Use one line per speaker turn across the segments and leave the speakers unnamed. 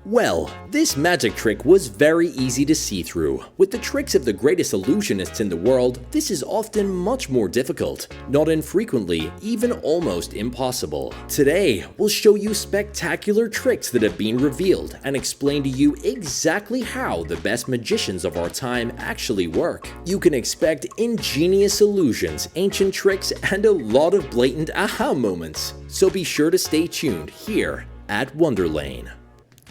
Well, this magic trick was very easy to see through. With the tricks of the greatest illusionists in the world, this is often much more difficult, not infrequently, even almost impossible. Today, we'll show you spectacular tricks that have been revealed and explain to you exactly how the best magicians of our time actually work. You can expect ingenious illusions, ancient tricks, and a lot of blatant aha moments. So be sure to stay tuned here at Wonderlane.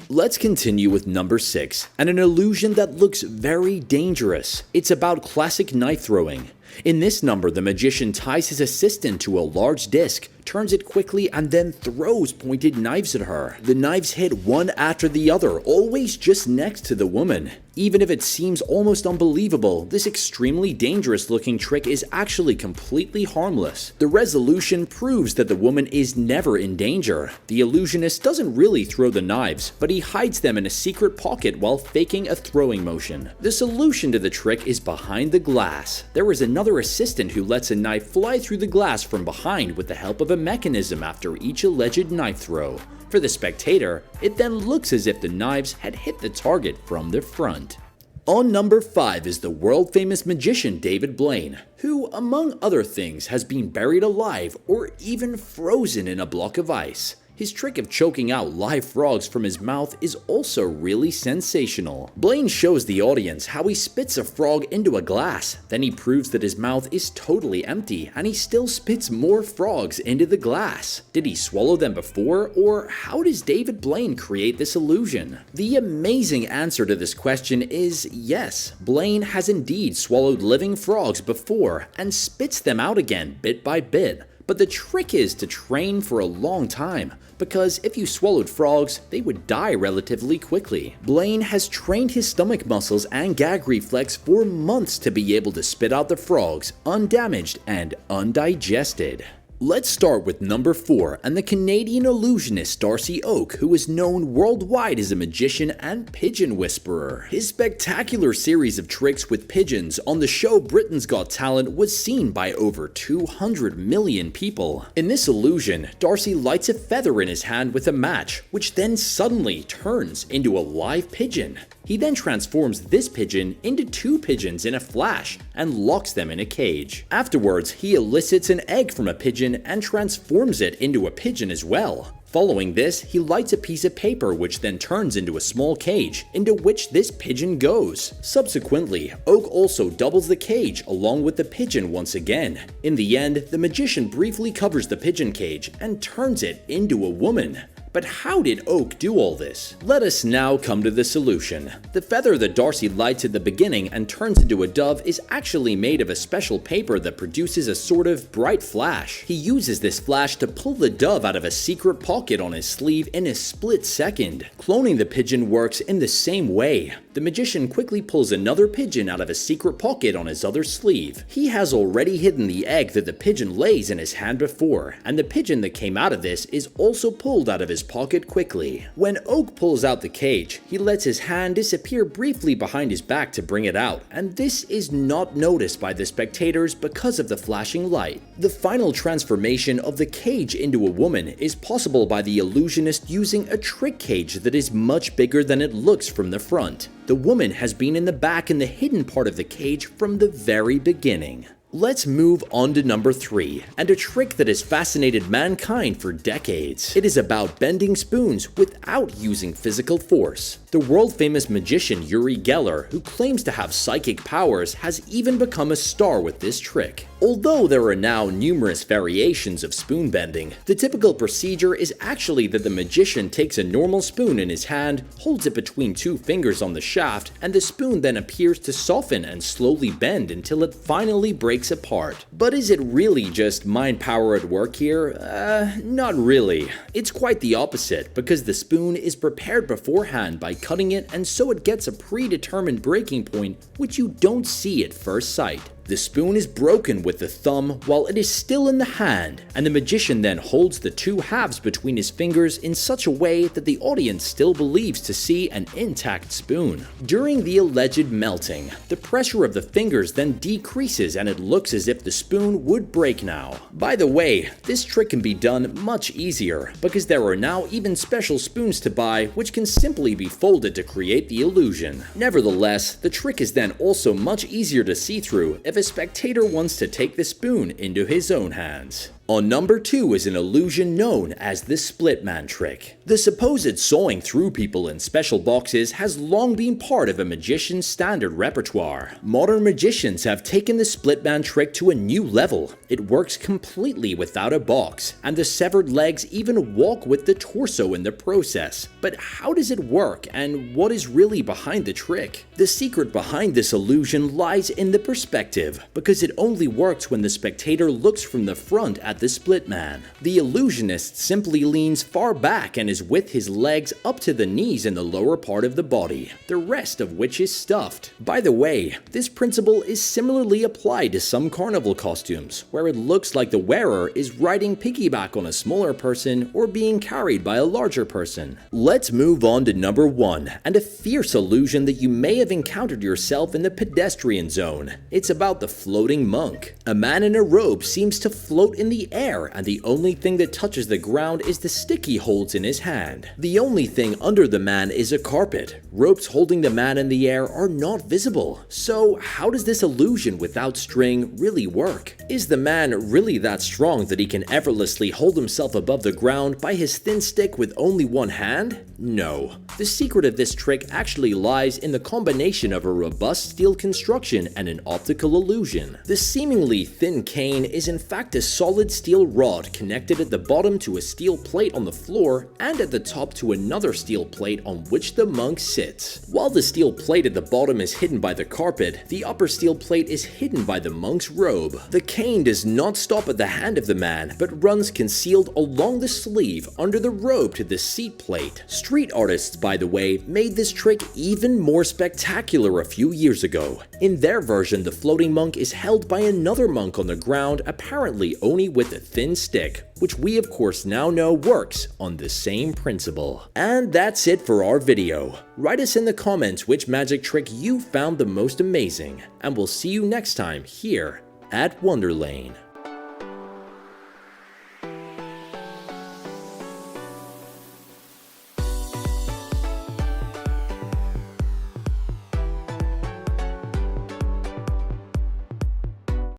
Let's continue with number 6, and an illusion that looks very dangerous. It's about classic knife throwing. In this number, the magician ties his assistant to a large disc, turns it quickly, and then throws pointed knives at her. The knives hit one after the other, always just next to the woman. Even if it seems almost unbelievable, this extremely dangerous looking trick is actually completely harmless. The resolution proves that the woman is never in danger. The illusionist doesn't really throw the knives, but he hides them in a secret pocket while faking a throwing motion. The solution to the trick is behind the glass. There is another assistant who lets a knife fly through the glass from behind with the help of a mechanism after each alleged knife throw. For the spectator, it then looks as if the knives had hit the target from the front. On number 5 is the world-famous magician David Blaine, who, among other things, has been buried alive or even frozen in a block of ice. His trick of choking out live frogs from his mouth is also really sensational. Blaine shows the audience how he spits a frog into a glass, then he proves that his mouth is totally empty and he still spits more frogs into the glass. Did he swallow them before, or how does David Blaine create this illusion? The amazing answer to this question is yes, Blaine has indeed swallowed living frogs before and spits them out again bit by bit. But the trick is to train for a long time, because if you swallowed frogs, they would die relatively quickly. Blaine has trained his stomach muscles and gag reflex for months to be able to spit out the frogs undamaged and undigested. Let's start with number 4 and the Canadian illusionist Darcy Oak, who is known worldwide as a magician and pigeon whisperer. His spectacular series of tricks with pigeons on the show Britain's Got Talent was seen by over 200 million people. In this illusion, Darcy lights a feather in his hand with a match, which then suddenly turns into a live pigeon. He then transforms this pigeon into 2 pigeons in a flash and locks them in a cage. Afterwards, he elicits an egg from a pigeon and transforms it into a pigeon as well. Following this, he lights a piece of paper which then turns into a small cage, into which this pigeon goes. Subsequently, Oak also doubles the cage along with the pigeon once again. In the end, the magician briefly covers the pigeon cage and turns it into a woman. But how did Oak do all this? Let us now come to the solution. The feather that Darcy lights at the beginning and turns into a dove is actually made of a special paper that produces a sort of bright flash. He uses this flash to pull the dove out of a secret pocket on his sleeve in a split second. Cloning the pigeon works in the same way. The magician quickly pulls another pigeon out of a secret pocket on his other sleeve. He has already hidden the egg that the pigeon lays in his hand before, and the pigeon that came out of this is also pulled out of his pocket quickly. When Oak pulls out the cage, he lets his hand disappear briefly behind his back to bring it out, and this is not noticed by the spectators because of the flashing light. The final transformation of the cage into a woman is possible by the illusionist using a trick cage that is much bigger than it looks from the front. The woman has been in the back in the hidden part of the cage from the very beginning. Let's move on to number 3, and a trick that has fascinated mankind for decades. It is about bending spoons without using physical force. The world-famous magician Uri Geller, who claims to have psychic powers, has even become a star with this trick. Although there are now numerous variations of spoon bending, the typical procedure is actually that the magician takes a normal spoon in his hand, holds it between 2 fingers on the shaft, and the spoon then appears to soften and slowly bend until it finally breaks apart. But is it really just mind power at work here? Not really. It's quite the opposite, because the spoon is prepared beforehand by cutting it, and so it gets a predetermined breaking point which you don't see at first sight. The spoon is broken with the thumb while it is still in the hand, and the magician then holds the two halves between his fingers in such a way that the audience still believes to see an intact spoon. During the alleged melting, the pressure of the fingers then decreases and it looks as if the spoon would break now. By the way, this trick can be done much easier because there are now even special spoons to buy which can simply be folded to create the illusion. Nevertheless, the trick is then also much easier to see through if a spectator wants to take the spoon into his own hands. On number 2 is an illusion known as the split man trick. The supposed sawing through people in special boxes has long been part of a magician's standard repertoire. Modern magicians have taken the split man trick to a new level. It works completely without a box, and the severed legs even walk with the torso in the process. But how does it work, and what is really behind the trick? The secret behind this illusion lies in the perspective, because it only works when the spectator looks from the front at the split man. The illusionist simply leans far back and is with his legs up to the knees in the lower part of the body, the rest of which is stuffed. By the way, this principle is similarly applied to some carnival costumes, where it looks like the wearer is riding piggyback on a smaller person or being carried by a larger person. Let's move on to number 1, and a fierce illusion that you may have encountered yourself in the pedestrian zone. It's about the floating monk. A man in a robe seems to float in the air, and the only thing that touches the ground is the stick he holds in his hand. The only thing under the man is a carpet. Ropes holding the man in the air are not visible. So how does this illusion without string really work? Is the man really that strong that he can effortlessly hold himself above the ground by his thin stick with only one hand? No. The secret of this trick actually lies in the combination of a robust steel construction and an optical illusion. The seemingly thin cane is in fact a solid steel rod connected at the bottom to a steel plate on the floor and at the top to another steel plate on which the monk sits. While the steel plate at the bottom is hidden by the carpet, the upper steel plate is hidden by the monk's robe. The cane does not stop at the hand of the man, but runs concealed along the sleeve under the robe to the seat plate. Street artists, by the way, made this trick even more spectacular a few years ago. In their version, the floating monk is held by another monk on the ground, apparently only with a thin stick, which we of course now know works on the same principle. And that's it for our video. Write us in the comments which magic trick you found the most amazing, and we'll see you next time here at Wonderlane.